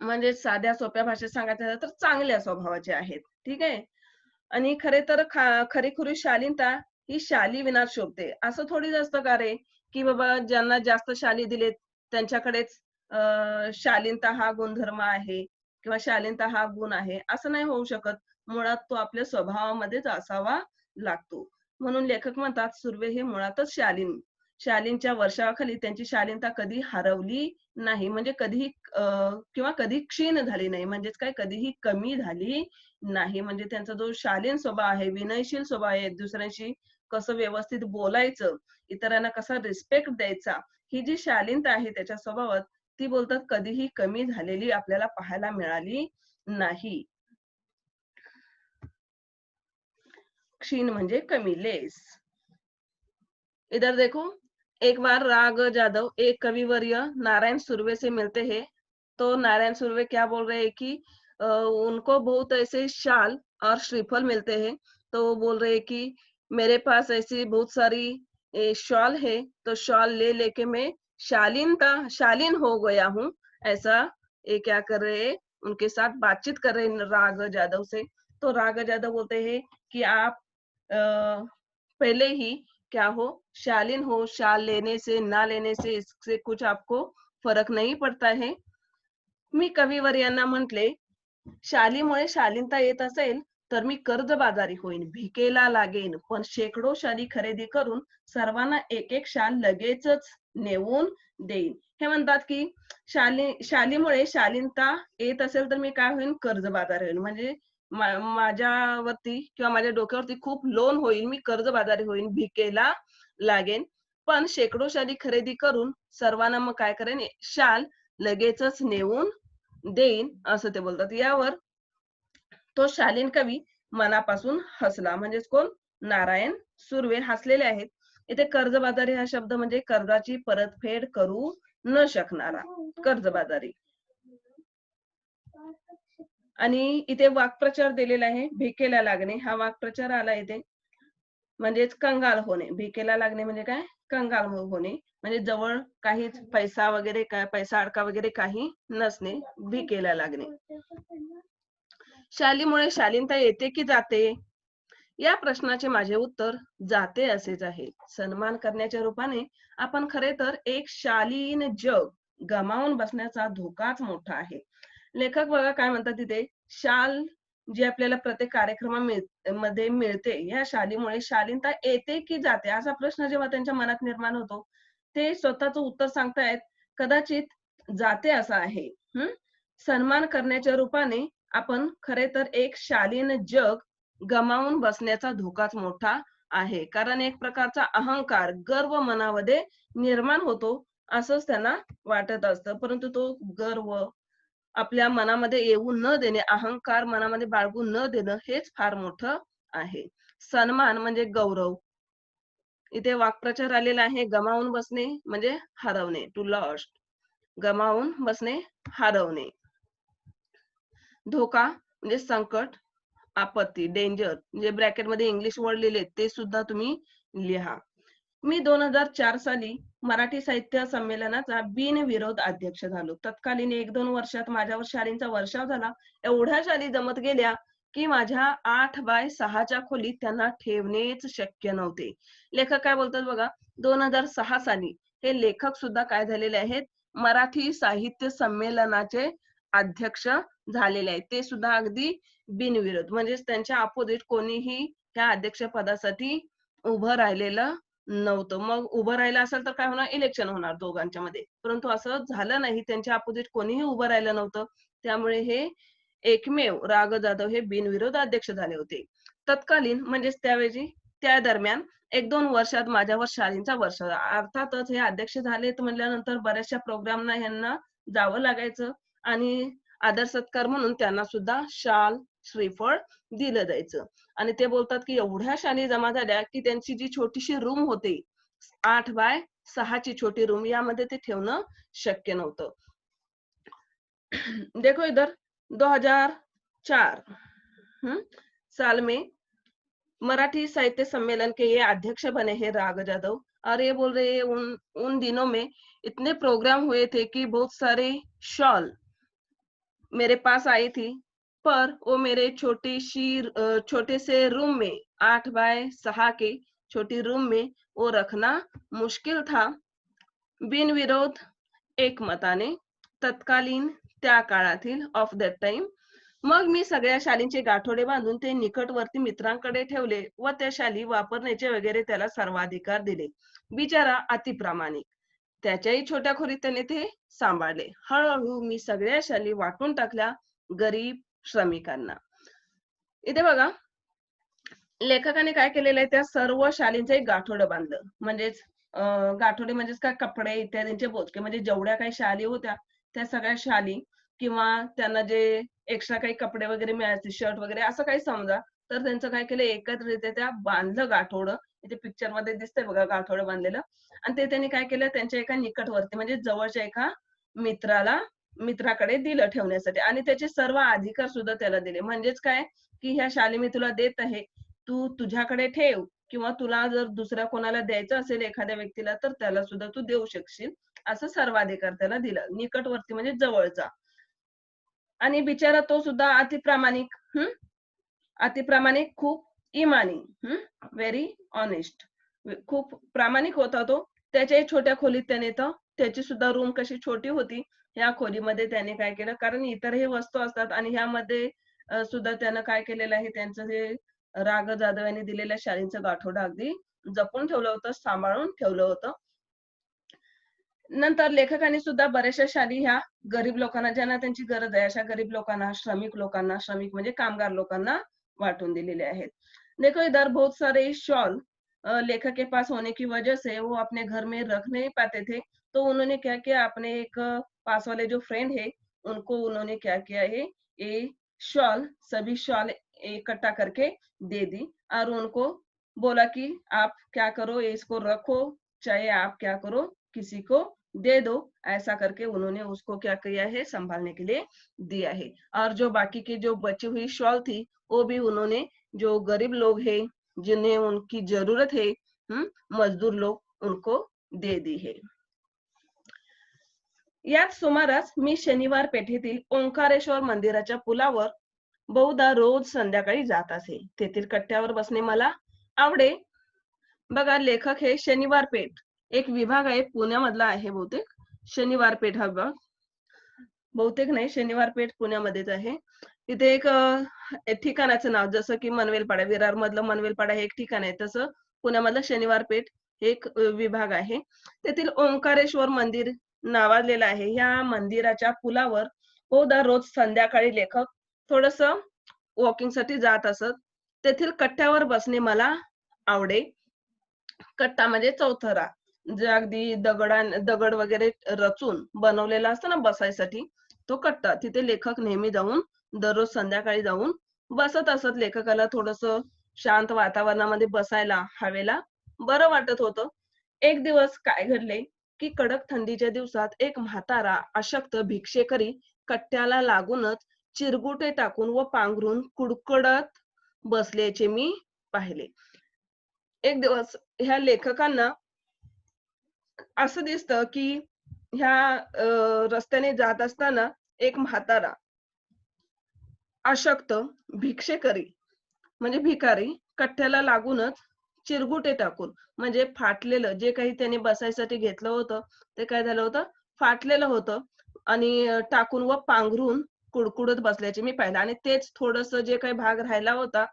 म्हणजे साध्या सोप्या भाषेत सांगायचं झालं तर चांगल्या स्वभावाचे आहेत. ठीक आहे. आणि खरे तर खरीखुरी शालीनता ही शाली विना शोभते. असं थोडीच असतं का रे, की बाबा ज्यांना जास्त शाली दिलेत त्यांच्याकडेच शालीनता हा गुणधर्म आहे किंवा शालीनता हा गुण आहे, असं नाही होऊ शकत. मुळात तो आपल्या स्वभावामध्येच असावा लागतो. म्हणून लेखक म्हणतात सुर्वे हे मुळातच शालीन. शालीनच्या वर्षाखाली त्यांची शालीनता कधी हरवली नाही, म्हणजे कधीही किंवा कधी क्षीण झाली नाही, म्हणजेच काय कधीही कमी झाली नाही. म्हणजे त्यांचा जो शालीन स्वभाव आहे, विनयशील स्वभाव आहे, दुसऱ्यांशी कसं व्यवस्थित बोलायचं, इतरांना कसा रिस्पेक्ट द्यायचा, ही जी शालीनता आहे त्याच्या स्वभावात, ती बोलतात कधीही कमी झालेली आपल्याला पाहायला मिळाली नाही. क्षीण म्हणजे कमी, लेस. इधर देखो, एक बार राग जादव एक कविवर्य नारायण सुर्वे से मिलते हैं, तो नारायण सुर्वे क्या बोल रहे हैं कि उनको बहुत ऐसे शाल और श्रीफल मिलते हैं, तो वो बोल रहे हैं कि मेरे पास ऐसी बहुत सारी शॉल है, तो शॉल ले लेके मैं शालीन हो गया हूँ। ऐसा ये क्या कर रहे हैं, उनके साथ बातचीत कर रहे हैं राग जादव से। तो राग जादव बोलते हैं कि आप पहले ही क्या हो, शालीन हो, शाल लेने से ना लेने से इससे कुछ आपको फरक नहीं पडता है. मी कविवर्यांना म्हटले, शालीमुळे शालीनता येत असेल तर मी कर्जबाजारी होईन, भिकेला लागेन, पण शेकडो शाली खरेदी करून सर्वांना एक एक शाल लगेचच नेऊन देईन. हे म्हणतात की शालीमुळे शालीनता येत असेल तर मी काय होईन, कर्जबाजारी होईन. म्हणजे माझ्यावरती किंवा माझ्या डोक्यावरती खूप लोन होईल, मी कर्जबाजारी होईन, भिकेला लागेन. पण शेकडो शाली खरेदी करून सर्वांना मग काय करेन, शाल लगेचच नेऊन देईन, असं ते बोलतात. यावर तो शालीन कवी मनापासून हसला. म्हणजेच कोण? नारायण सुर्वे हसलेले आहेत. इथे कर्जबाजारी हा शब्द म्हणजे कर्जाची परतफेड करू न शकणारा, कर्जबाजारी. आणि इथे वाक्प्रचार दिलेला आहे, भिकेला लागणे. हा वाक्प्रचार आला इथे, म्हणजेच कंगाल होणे. भिकेला लागणे म्हणजे काय? कंगाल होणे. म्हणजे जवळ काहीच पैसा वगैरे, काय पैसा अडका वगैरे काही नसणे, भिकेला लागणे. शालीमुळे शालीनता येते की जाते? या प्रश्नाचे माझे उत्तर जाते असेच आहे. सन्मान करण्याच्या रूपाने आपण खरे तर एक शालीन जग गमावून बसण्याचा धोकाच मोठा आहे. लेखक बघा काय म्हणतात तिथे, शाल जी आपल्याला प्रत्येक कार्यक्रमामध्ये मिळते, या शालीमुळे शालीनता येते की जाते, असा प्रश्न जेव्हा त्यांच्या मनात निर्माण होतो, ते स्वतःच उत्तर सांगतायत, कदाचित जाते असं आहे. सन्मान करण्याच्या रूपाने आपण खरे तर एक शालीन जग गमावून बसण्याचा धोकाच मोठा आहे. कारण एक प्रकारचा अहंकार, गर्व मनामध्ये निर्माण होतो, असंच त्यांना वाटत असतं. परंतु तो गर्व आपल्या मनामध्ये येऊ न देणे, अहंकार मनामध्ये बाळगू न देणं, हेच फार मोठं आहे. सन्मान म्हणजे गौरव. इथे वाक्प्रचार आलेला आहे, गमावून बसणे म्हणजे हरवणे, टू लॉस्ट. गमावून बसणे, हरवणे. धोका म्हणजे संकट, आपत्ती, डेंजर. म्हणजे ब्रॅकेटमध्ये इंग्लिश वर्ड लिहिले ते सुद्धा तुम्ही लिहा. मी 2004 साली मराठी साहित्य संमेलनाचा बिनविरोध अध्यक्ष झालो. तत्कालीन 1-2 वर्षात माझ्यावर शालींचा वर्षाव झाला. एवढ्या शाली जमत गेल्या की माझ्या 8x6च्या खोलीत त्यांना ठेवणेच शक्य नव्हते. लेखक काय बोलतात बघा, 2006 साली हे लेखक सुद्धा काय झालेले आहेत, मराठी साहित्य संमेलनाचे अध्यक्ष झालेले आहेत. ते सुद्धा अगदी बिनविरोध, म्हणजे त्यांच्या अपोजिट कोणीही त्या अध्यक्ष पदासाठी उभं राहिलेलं नव्हतं. मग उभं राहिलं असेल तर काय होणार, इलेक्शन होणार दोघांच्या मध्ये. परंतु असं झालं नाही, त्यांच्या अपोजिट कोणीही उभं राहिलं नव्हतं. त्यामुळे हे एकमेव राघव जाधव हे बिनविरोध अध्यक्ष झाले होते. तत्कालीन म्हणजेच त्यावेळी, त्या दरम्यान 1-2 वर्षात माझ्यावर शालींचा वर्षाव. अर्थातच हे अध्यक्ष झालेत म्हणल्यानंतर बऱ्याचशा प्रोग्रामना यांना जावं लागायचं आणि आदर सत्कार म्हणून त्यांना सुद्धा शाल, श्रीफळ दिलं जायचं. आणि ते बोलतात की एवढ्या शाली जमा झाल्या की त्यांची जी छोटीशी रूम होती, 8x6ची छोटी रूम, यामध्ये ते ठेवणं शक्य नव्हतं. देखो इधर 2004 साल में मराठी साहित्य सम्मेलन के ये अध्यक्ष बने हैं राघव जाधव। और ये बोल रहे हैं उन दिनों में इतने प्रोग्राम हुए थे कि बहुत सारे शॉल मेरे पास आई थी, पर वो मेरे छोटे से रूम में 8x6 के छोटी रूम में वो रखना मुश्किल था. बिनविरोध एकमताने तत्कालीन त्या काळातील ऑफ दॅट टाइम मग मी सगळ्या शालींचे गाठोडे बांधून ते निकटवर्ती मित्रांकडे ठेवले व त्या शाली वापरण्याचे वगैरे त्याला सर्वाधिकार दिले. बिचारा अतिप्रामाणिक, त्याच्याही छोट्या खोलीत त्याने ते सांभाळले. हळूहळू मी सगळ्या शाली वाटून टाकल्या गरीब श्रमिकांना. इथे बघा, लेखकाने काय केलेलं आहे, त्या सर्व शालींचं एक गाठोडं बांधलं. म्हणजेच गाठोडे म्हणजेच काय, कपडे इत्यादींचे बोचके. म्हणजे जेवढ्या काही शाली होत्या त्या सगळ्या शाली, किंवा त्यांना जे एक्स्ट्रा काही कपडे वगैरे मिळायचे, शर्ट वगैरे असं काही समजा, तर त्यांचं काय केलं, एकत्रितरित्या बांधलं गाठोडं. इथे पिक्चर मध्ये दिसतंय बघा गाठोडं बांधलेलं. आणि ते त्यांनी काय केलं, त्यांच्या एका निकटवर्ती म्हणजे जवळच्या एका मित्राकडे दिलं ठेवण्यासाठी. आणि त्याचे सर्व अधिकार सुद्धा त्याला दिले. म्हणजेच काय, की ह्या शाली मी तुला देत आहे, तू तुझ्याकडे ठेव, किंवा तुला जर दुसऱ्या कोणाला द्यायचं असेल एखाद्या व्यक्तीला तर त्याला सुद्धा तू देऊ शकशील, असं सर्वाधिकार त्याला दिला. निकटवर्ती म्हणजे जवळचा. आणि बिचारा तो सुद्धा अतिप्रामाणिक, अतिप्रामाणिक, खूप इमानी, व्हेरी ऑनेस्ट, खूप प्रामाणिक होता तो. त्याच्याही छोट्या खोलीत त्याने तर त्याची सुद्धा रूम कशी छोटी होती, ह्या खोलीमध्ये त्याने काय केलं, कारण इतरही वस्तू असतात आणि ह्यामध्ये सुद्धा त्यानं काय केलेलं आहे, त्यांचं जे रा. जाधव यांनी दिलेल्या शालींचं गाठोडं अगदी जपून ठेवलं होतं, सांभाळून ठेवलं होतं. नंतर लेखकांनी सुद्धा बऱ्याचशा शाली ह्या गरीब लोकांना, ज्यांना त्यांची गरज आहे अशा गरीब लोकांना, श्रमिक म्हणजे कामगार लोकांना वाटून दिलेले आहेत. देखो इधर बहुत सारे शॉल लेखक के पास होने की वजह से वो अपने घर में रख नहीं पाते थे, तो उन्होंने क्या किया, अपने एक पास वाले जो फ्रेंड है उनको उन्होंने क्या किया है, ये सभी शॉल इकट्ठा करके दे दी और उनको बोला कि आप क्या करो, इसको रखो, चाहे आप क्या करो, किसी को दे दो। ऐसा करके उन्होंने उसको क्या किया है, संभालने के लिए दिया है। और जो बाकी की जो बची हुई शॉल थी वो भी उन्होंने जो गरीब लोग हैं, जिन्हें उनकी जरूरत है, मजदूर लोग, उनको दे दी है। याच सुमारास मी शनिवार पेठेतील ओंकारेश्वर मंदिराच्या पुलावर बहुधा रोज संध्याकाळी जात असे. तेथील कट्ट्यावर बसणे मला आवडे. बघा, लेखक हे शनिवार पेठ एक विभाग आहे, पुण्यामधला आहे बहुतेक. शनिवार पेठ हा विभाग, बहुतेक नाही, शनिवार पेठ पुण्यामध्येच आहे. तिथे एक ठिकाणाचं नाव, जसं की मनवेलपाडा, विरार मधलं मनवेलपाडा हे एक ठिकाण आहे, तसं पुण्यामधलं शनिवार पेठ हे एक विभाग आहे. तेथील ओंकारेश्वर मंदिर नावाजलेलं आहे. या मंदिराच्या पुलावर बहुधा रोज संध्याकाळी लेखक थोडस वॉकिंग साठी जात असत. तेथील कट्ट्यावर बसणे मला आवडे. कट्टा म्हणजे चौथरा, जे अगदी दगड वगैरे रचून बनवलेला असतो ना बसायसाठी, तो कट्टा. तिथे लेखक नेहमी जाऊन, दररोज संध्याकाळी जाऊन बसत असत. लेखकाला थोडस शांत वातावरणामध्ये बसायला, हवेला बरं वाटत होतं. एक दिवस काय घडले, की कडक थंडीच्या दिवसात एक म्हातारा अशक्त भिक्षेकरी कट्ट्याला लागूनच चिरगुटे टाकून व पांघरून कुडकुडत बसल्याचे मी पाहिले. एक दिवस ह्या लेखकांना असं दिसतं, की ह्या रस्त्याने जात असताना एक म्हातारा अशक्त भिक्षेकरी म्हणजे भिकारी कट्ट्याला लागूनच चिरगुटे टाकून, म्हणजे फाटलेलं जे काही त्याने बसायसाठी घेतलं होतं ते काय झालं होतं, फाटलेलं होतं. आणि टाकून व पांघरून कुडकुडत बसल्याचे मी पाहिलं. आणि तेच थोडस जे काही भाग राहिला होता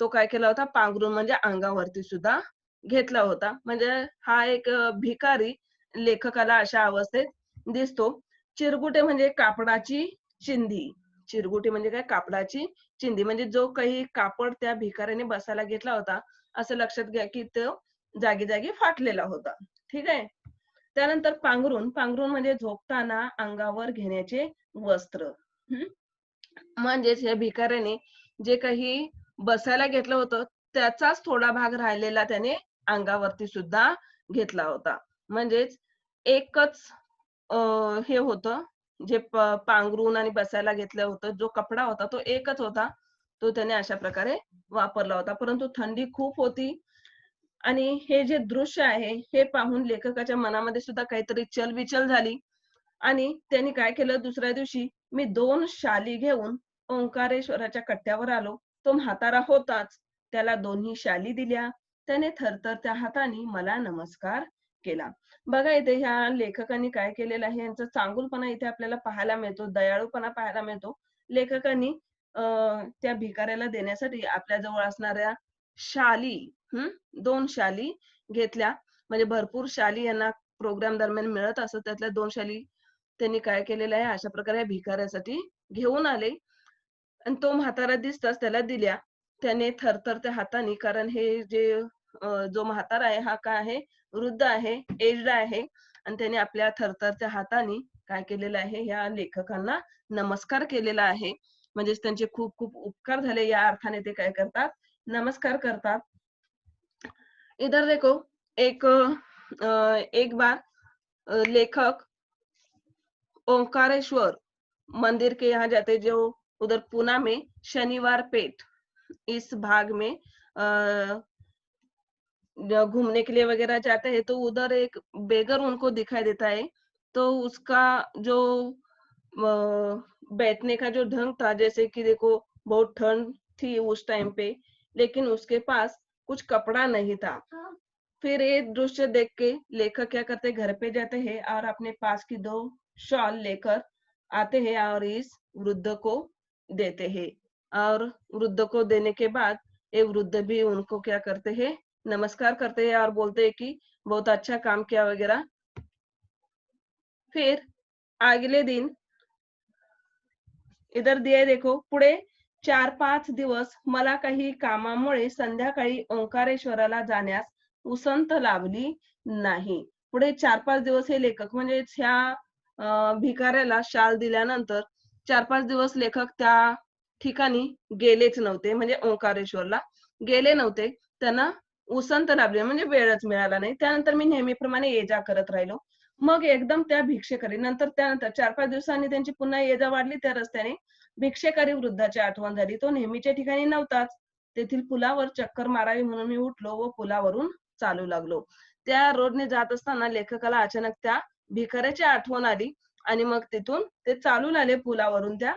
तो काय केला होता, पांघरून म्हणजे अंगावरती सुद्धा घेतला होता. म्हणजे हा एक भिकारी लेखकाला अशा अवस्थेत दिसतो. चिरगुटे म्हणजे कापडाची चिंधी. चिरगुटे म्हणजे काय, कापडाची चिंधी. म्हणजे जो काही कापड त्या भिकाऱ्याने बसायला घेतला होता, असं लक्षात घ्या की तो जागी जागी फाटलेला होता. ठीक आहे. त्यानंतर पांघरून, पांघरून म्हणजे झोपताना अंगावर घेण्याचे वस्त्र. म्हणजेच या भिकाऱ्याने जे काही बसायला घेतलं होतं त्याचाच थोडा भाग राहिलेला त्याने अंगावरती सुद्धा घेतला होता. म्हणजेच एकच हे होतं, जे पांघरून आणि बसायला घेतलं होतं, जो कपडा होता तो एकच होता, तो त्याने अशा प्रकारे वापरला होता. परंतु थंडी खूप होती आणि हे जे दृश्य आहे हे पाहून लेखकाच्या मनामध्ये सुद्धा काहीतरी चलबिचल झाली. आणि त्यांनी काय केलं, दुसऱ्या दिवशी मी 2 शाली घेऊन ओंकारेश्वराच्या कट्ट्यावर आलो. तो म्हातारा होताच. त्याला दोन्ही शाली दिल्या. त्याने थरथरत्या हाताने मला नमस्कार केला. बघा, इथे ह्या लेखकांनी काय केलेलं आहे, यांचा चांगुलपणा इथे आपल्याला पाहायला मिळतो, दयाळूपणा पाहायला मिळतो. लेखकांनी त्या भिकाऱ्याला देण्यासाठी आपल्या जवळ असणाऱ्या शाली, 2 शाली घेतल्या. म्हणजे भरपूर शाली यांना प्रोग्राम दरम्यान मिळत असत. त्यातल्या 2 शाली त्यांनी काय केलेलं आहे, अशा प्रकारे भिकाऱ्यासाठी घेऊन आले आणि तो म्हातारा दिसताच त्याला दिल्या. त्याने थरथरत्या हाताने, कारण हे जे जो म्हातारा आहे हा काय आहे, वृद्ध आहे, एज्ड आहे. आणि त्याने आपल्या थरथरत्या हाताने काय केलेलं आहे, या लेखकांना नमस्कार केलेला आहे. म्हणजेच त्यांचे खूप खूप उपकार झाले, या अर्थाने ते काय करतात, नमस्कार करतात. इधर देखो, एक बार लेखक ओंकारेश्वर मंदिर के यहाँ जाते, जो उधर पूना में शनिवार पेठ इस भाग में घूमने के लिए वगैरह जाते हैं, तो उधर एक बेगर उनको दिखाई देता है। तो उसका जो बैठने का जो ढंग था, जैसे कि देखो बहुत ठंड थी उस टाइम पे, लेकिन उसके पास कुछ कपड़ा नहीं था। फिर ये दृश्य देख के लेखक क्या करते, घर पे जाते हैं और अपने पास की 2 शॉल लेकर आते हैं और इस वृद्ध को देते हैं। और वृद्ध को देने के बाद ये वृद्ध भी उनको क्या करते हैं, नमस्कार करते हैं और बोलते हैं कि बहुत अच्छा काम किया वगैरह। फिर अगले दिन इधर दिए देखो, पुढे 4-5 दिवस मला काही कामामुळे संध्याकाळी ओंकारेश्वराला जाण्यास उसंत लाभली नाही. पुढे 4-5 दिवस हे लेखक म्हणजेच ह्या भिकाऱ्याला शाल दिल्यानंतर 4-5 दिवस लेखक त्या ठिकाणी गेलेच नव्हते, म्हणजे ओंकारेश्वरला गेले नव्हते. त्यांना उसंत लाभली म्हणजे वेळच मिळाला नाही. त्यानंतर मी नेहमीप्रमाणे ये-जा करत राहिलो. मग एकदम त्या भिक्षेकरी नंतर त्यानंतर 4-5 दिवसांनी त्यांची पुन्हा ये-जा वाढली त्या रस्त्याने. भिक्षेकरी वृद्धाची आठवण झाली. तो नेहमीच्या ठिकाणी नव्हताच. तेथील पुलावर चक्कर मारावी म्हणून मी उठलो व पुलावरून चालू लागलो. त्या रोडने जात असताना लेखकाला अचानक त्या भिकाऱ्याची आठवण आली आणि मग तिथून ते चालू लागले पुलावरून त्या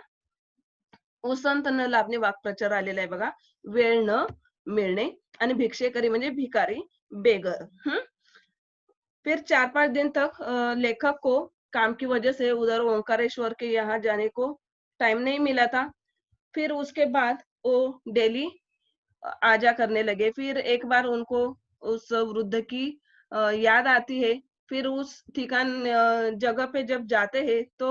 उसंत न लाभणे वाक्प्रचार आलेला आहे बघा. वेळ न मिळणे आणि भिक्षेकरी म्हणजे भिकारी, बेगर. फिर 4-5 दिन तक लेखक को काम की वजह से उधर ओंकारेश्वर के यहाँ जाने को टाइम नहीं मिला था। फिर उसके बाद वो डेली आ-जा करने लगे। फिर एक बार उनको उस वृद्ध की याद आती है। फिर उस ठिकान जगह पे जब जाते हैं तो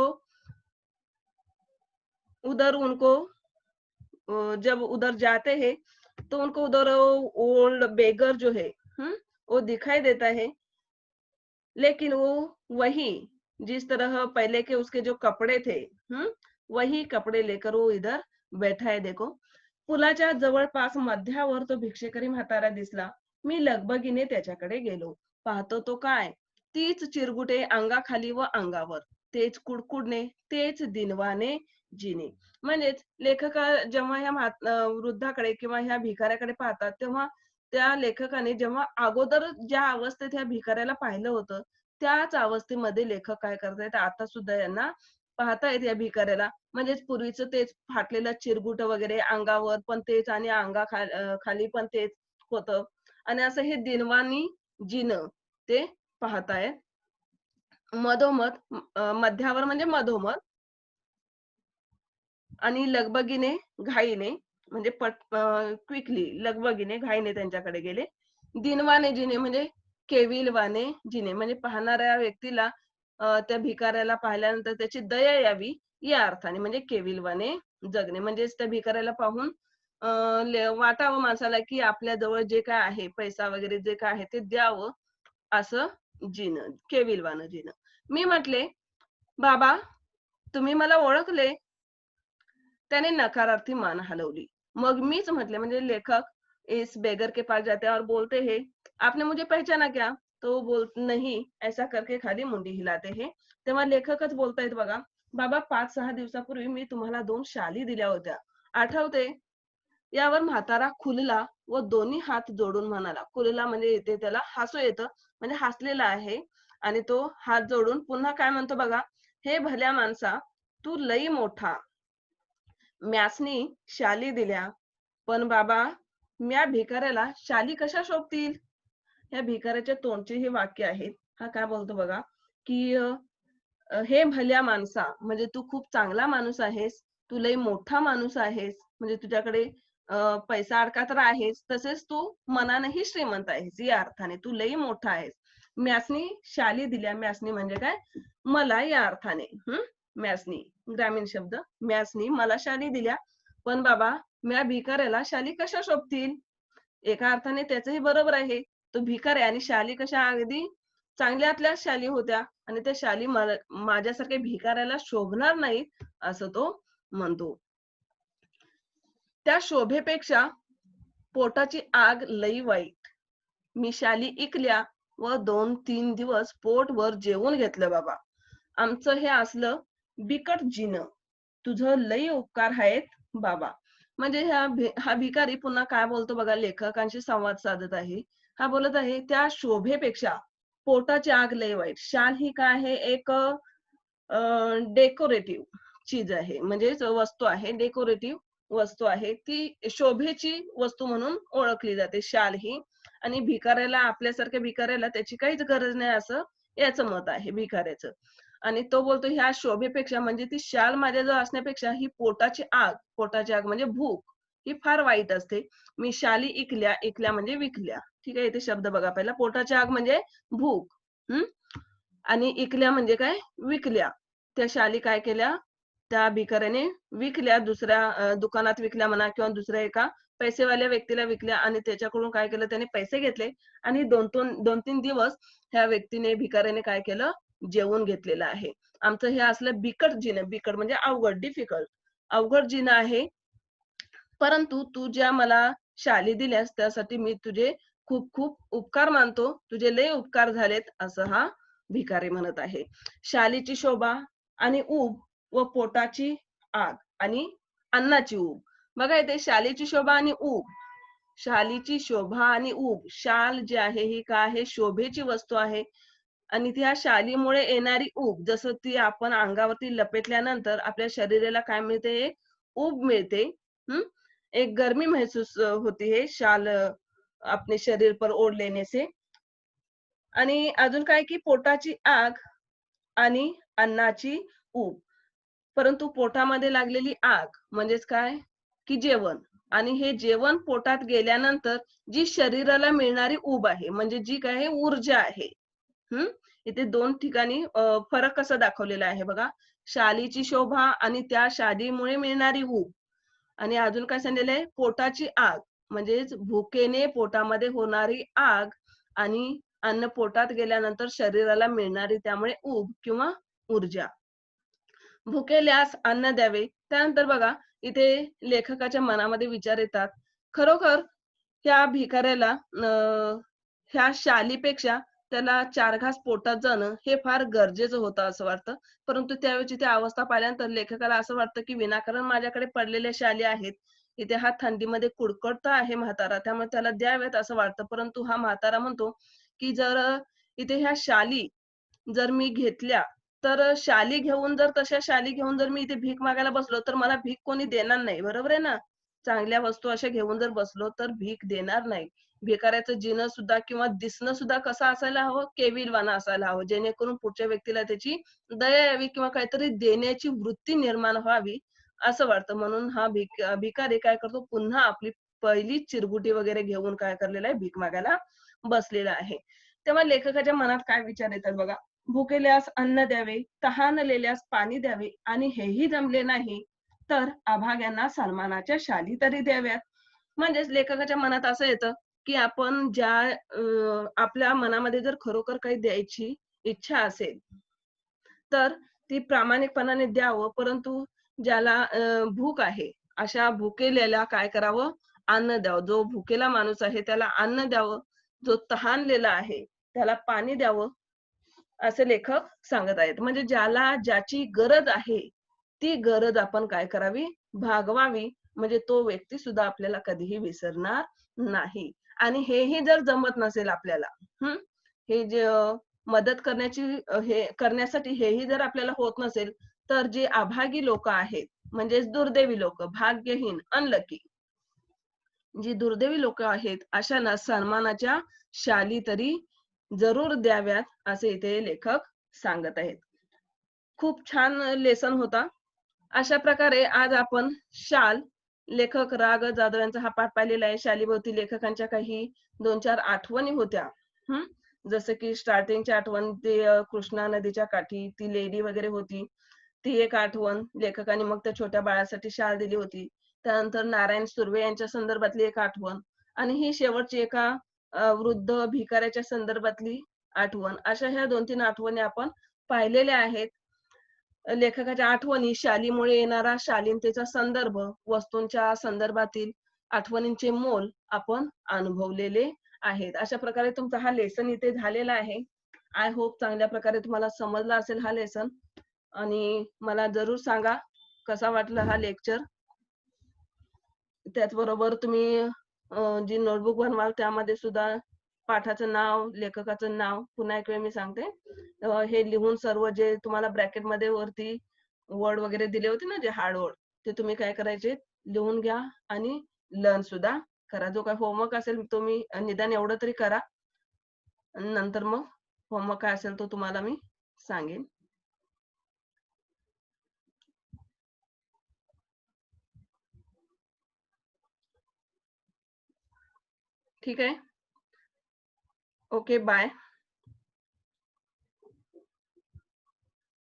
उधर उनको जब उधर जाते हैं तो उनको उधर ओल्ड बेगर जो है, वो दिखाई देता है। लेकिन वो वही जिस तरह पहले के उसके जो कपड़े थे, वही कपड़े लेकर वो इधर बैठा है देखो. पुलाच्या जवळपास मध्यावर तो भिक्षेकरी म्हातारा दिसला. मी लगबगीने त्याच्याकडे गेलो. पाहतो तो काय, तीच चिरगुटे अंगाखाली व अंगावर, तेच कुडकुडणे, तेच दिनवाने जिने. म्हणजेच लेखका जेव्हा वृद्धाकडे किंवा ह्या भिकाऱ्याकडे पाहतात तेव्हा त्या लेखकाने जेव्हा अगोदर ज्या अवस्थेत ह्या भिकाऱ्याला पाहिलं होतं, त्याच अवस्थेमध्ये लेखक काय करतायत, आता सुद्धा यांना पाहतायत या भिकाऱ्याला. म्हणजेच पूर्वीचं तेच फाटलेलं चिरगुट वगैरे अंगावर पण तेच आणि खाली पण तेच होतं आणि असं हे दिनवानी जिनं ते पाहतायत. मधोमध मध्यावर म्हणजे मधोमध आणि लगबगीने, घाईने म्हणजे क्विकली लगबगीने, घाईने त्यांच्याकडे गेले. दिनवाने जिने म्हणजे केविलवाणे जिने म्हणजे पाहणाऱ्या व्यक्तीला त्या भिकाऱ्याला पाहिल्यानंतर त्याची दया यावी या अर्थाने म्हणजे केविलवाणे जगणे. म्हणजेच त्या भिकाऱ्याला पाहून वाटावं माणसाला की आपल्या जवळ जे काय आहे, पैसा वगैरे जे काय आहे ते द्यावं असं जिनं, केविलवाणं जिनं. मी म्हटले, "बाबा, तुम्ही मला ओळखले?" त्याने नकारार्थी मान हलवली. मग मीच म्हटले म्हणजे लेखक इस बेगर के पास जाते और बोलते हैं, "आपने मुझे पहचाना क्या?" तो बोल "नहीं" ऐसा करके खाली मुंडी हिलाते हैं. तेव्हा लेखकच बोलतायत बघा, "बाबा 5-6 दिवसापूर्वी मी तुम्हाला 2 शाली दिल्या होत्या. आठवते?" यावर म्हातारा खुलला व दोन्ही हात जोडून म्हणाला. खुलला म्हणजे इथे त्याला हसू येतं, म्हणजे हसलेला आहे आणि तो हात जोडून पुन्हा काय म्हणतो बघा, "हे भल्या माणसा, तू लई मोठा म्यासनी शाली दिल्या, पण बाबा म्या भिकाऱ्याला शाली कशा शोभतील?" ह्या भिकाऱ्याच्या तोंडची ही वाक्य आहेत. हा काय बोलतो बघा, की "हे भल्या माणसा" म्हणजे तू खूप चांगला माणूस आहेस, तू लई मोठा माणूस आहेस, म्हणजे तुझ्याकडे पैसा अडका तर आहेस, तसेच तू मनानेही श्रीमंत आहेस. या अर्थाने तू लई मोठा आहेस. म्यासनी शाली दिल्या, म्यासनी म्हणजे काय, मला या अर्थाने. म्यासनी ग्रामीण शब्द, म्यासनी मला शाली दिल्या, पण बाबा म्या भिकाऱ्याला शाली कशा शोभतील? एका अर्थाने त्याचंही बरोबर आहे. तो भिकारी आणि शाली कशा अगदी चांगल्यातल्या शाली होत्या आणि त्या शाली माझ्यासारख्या भिकाऱ्याला शोभणार नाहीत, असं तो म्हणतो. त्या शोभेपेक्षा पोटाची आग लई वाईट. मी शाली इकल्या व 2-3 दिवस पोटभर जेवून घेतलं बाबा. आमचं हे असलं बिकट जिनं. तुझं लई उपकार आहेत बाबा. म्हणजे हा भिकारी पुन्हा काय बोलतो बघा, लेखकांशी संवाद साधत आहे. हा बोलत आहे, त्या शोभेपेक्षा पोटाची आग लई वाईट. शाल ही काय आहे, एक डेकोरेटिव्ह चीज आहे, म्हणजेच वस्तू आहे, डेकोरेटिव्ह वस्तू आहे. ती शोभेची वस्तू म्हणून ओळखली जाते शाल ही. आणि भिकाऱ्याला, आपल्यासारख्या भिकाऱ्याला त्याची काहीच गरज नाही असं याचं मत आहे भिकाऱ्याचं. आणि तो बोलतो ह्या शोभेपेक्षा म्हणजे ती शाल माझ्याजवळ असण्यापेक्षा ही पोटाची आग म्हणजे भूक ही फार वाईट असते. मी शाली इकल्या, इकल्या म्हणजे विकल्या. ठीक आहे, इथे शब्द बघा पहिला. पोटाची आग म्हणजे भूक. हं? आणि इकल्या म्हणजे काय? विकल्या. त्या शाली काय केल्या? त्या भिकाऱ्याने विकल्या, दुसऱ्या दुकानात विकल्या म्हणा किंवा दुसऱ्या एका पैसेवाल्या व्यक्तीला विकल्या आणि त्याच्याकडून काय केलं, त्याने पैसे घेतले आणि 2-3 दिवस ह्या व्यक्तीने, भिकाऱ्याने काय केलं? जेवून घेतलेलं आहे. आमचं हे असलं बिकट जीणं, बिकट म्हणजे अवघड, डिफिकल्ट, अवघड जीणं आहे. परंतु तू ज्या मला शाली दिल्यास त्यासाठी मी तुझे खूप खूप उपकार मानतो. तुझे लय उपकार झालेत, असं हा भिकारी म्हणत आहे. शालीची शोभा आणि ऊब व पोटाची आग आणि अन्नाची ऊब. बघा इथे शालीची शोभा आणि ऊब. शालीची शोभा आणि ऊब. शाल जी आहे ही काय आहे? शोभेची वस्तू आहे. आणि त्या शालीमुळे येणारी ऊब, जसं ती आपण अंगावरती लपेटल्यानंतर आपल्या शरीराला काय मिळते? एक ऊब मिळते. हं? एक गर्मी महसूस होती है शाल अपने शरीर पर ओढ़ लेने से. आणि अजून काय की पोटाची आग आणि अन्नाची ऊब. परंतु पोटामध्ये लागलेली आग म्हणजेच काय? की जेवण. आणि हे जेवण पोटात गेल्यानंतर जी शरीराला मिळणारी ऊब आहे, म्हणजे जी काय आहे ऊर्जा आहे. हं? इथे 2 ठिकाणी फरक कसा दाखवलेला आहे बघा. शालीची शोभा आणि त्या शालीमुळे मिळणारी ऊब. आणि अजून काय सांगितलेलं आहे? पोटाची आग म्हणजेच भुकेने पोटामध्ये होणारी आग आणि अन्न पोटात गेल्यानंतर शरीराला मिळणारी त्यामुळे ऊब किंवा ऊर्जा. भुकेल्यास अन्न द्यावे. त्यानंतर बघा इथे लेखकाच्या मनामध्ये विचार येतात. खरोखर ह्या भिकाऱ्याला ह्या शालीपेक्षा त्याला 4 घास पोटात जाणं हे फार गरजेचं होतं असं वाटतं. परंतु त्यावेळची ती अवस्था पाहिल्यानंतर लेखकाला असं वाटतं, की विनाकारण माझ्याकडे पडलेल्या शाली आहेत. इथे हा थंडीमध्ये कुडकुडता आहे म्हातारा, त्यामुळे त्याला द्याव्यात असं वाटतं. परंतु हा म्हातारा म्हणतो, की जर इथे ह्या शाली जर मी घेतल्या, तर शाली घेऊन जर तशा शाली घेऊन जर मी इथे भीक मागायला बसलो, तर मला भीक कोणी देणार नाही. बरोबर आहे ना? चांगल्या वस्तू अशा घेऊन जर बसलो, तर भीक देणार नाही. भिकाऱ्याचं जीणं सुद्धा किंवा दिसणं सुद्धा कसं असायला हवं? केविलवाणं असायला हवं. जेणेकरून पुढच्या व्यक्तीला त्याची दया यावी किंवा काहीतरी देण्याची वृत्ती निर्माण व्हावी, असं वाटतं. म्हणून हा भिकारी काय करतो? पुन्हा आपली पहिली चिरगुटी वगैरे घेऊन काय करलेला आहे? भीक मागायला बसलेला आहे. तेव्हा लेखकाच्या मनात काय विचार येतात बघा. भुकेल्यास अन्न द्यावे, तहानलेल्यास पाणी द्यावे आणि हेही जमले नाही, तर अभाग्यांना सन्मानाच्या शाली तरी द्याव्यात. म्हणजेच लेखकाच्या मनात असं येतं, की आपण आपल्या मनामध्ये जर खरोखर काही द्यायची इच्छा असेल, तर ती प्रामाणिकपणाने द्यावं. परंतु ज्याला भूक आहे, अशा भुकेल्याला काय करावं? अन्न द्यावं. जो भुकेला माणूस आहे त्याला अन्न द्यावं. जो तहानलेला आहे त्याला पाणी द्यावं. असे लेखक सांगत आहेत. म्हणजे ज्याला ज्याची गरज आहे, ती गरज आपण काय करावी? भागवावी. म्हणजे तो व्यक्ती सुद्धा आपल्याला कधीही विसरणार नाही. आणि हेही जर जमत नसेल आपल्याला, हं, हे जे मदत करण्याची हे करण्यासाठी हेही जर आपल्याला होत नसेल, तर जे अभागी लोकं आहेत, म्हणजेच दुर्दैवी लोकं, भाग्यहीन, अनलकी, जी दुर्दैवी लोकं आहेत, अशांना सन्मानाच्या शाली तरी जरूर द्याव्यात, असे इथे लेखक सांगत आहेत. खूप छान लेसन होता. अशा प्रकारे आज आपण शाल, लेखक जाधव यांचा हा पाठ पाहिलेला आहे. शालीभोवती लेखकांच्या काही 2-4 आठवणी होत्या. हं. जसं की स्टार्टिंगची आठवण ते कृष्णा नदीच्या काठी ती लेडी वगैरे होती. ती एक आठवण. लेखकाने मग त्या छोट्या बाळासाठी शाल दिली होती. त्यानंतर नारायण सुर्वे यांच्या संदर्भातली एक आठवण आणि ही शेवटची एका वृद्ध भिकाऱ्याच्या संदर्भातली आठवण. अशा ह्या 2-3 आठवणी आपण पाहिलेल्या आहेत. लेखकाच्या आठवणी, शालीमुळे येणारा शालीनतेचा संदर्भ, वस्तूंच्या संदर्भातील आठवणींचे मोल आपण अनुभवलेले आहेत. अशा प्रकारे तुमचा हा लेसन इथे झालेला आहे. आय होप चांगल्या प्रकारे तुम्हाला समजला असेल हा लेसन आणि मला जरूर सांगा कसा वाटला हा लेक्चर. त्याचबरोबर तुम्ही जी नोटबुक बनवाल त्यामध्ये सुद्धा पाठाचं नाव, लेखकाचं नाव पुन्हा एक वेळ मी सांगते. हे लिहून सर्व जे तुम्हाला ब्रॅकेटमध्ये वरती वर्ड वगैरे दिले होते ना, जे हार्ड वर्ड, ते तुम्ही काय करायचे? लिहून घ्या आणि लर्न सुद्धा करा. जो काही होमवर्क असेल तुम्ही निदान एवढं तरी करा. नंतर मग होमवर्क काय असेल तो तुम्हाला मी सांगेन. ठीक आहे. Okay, bye.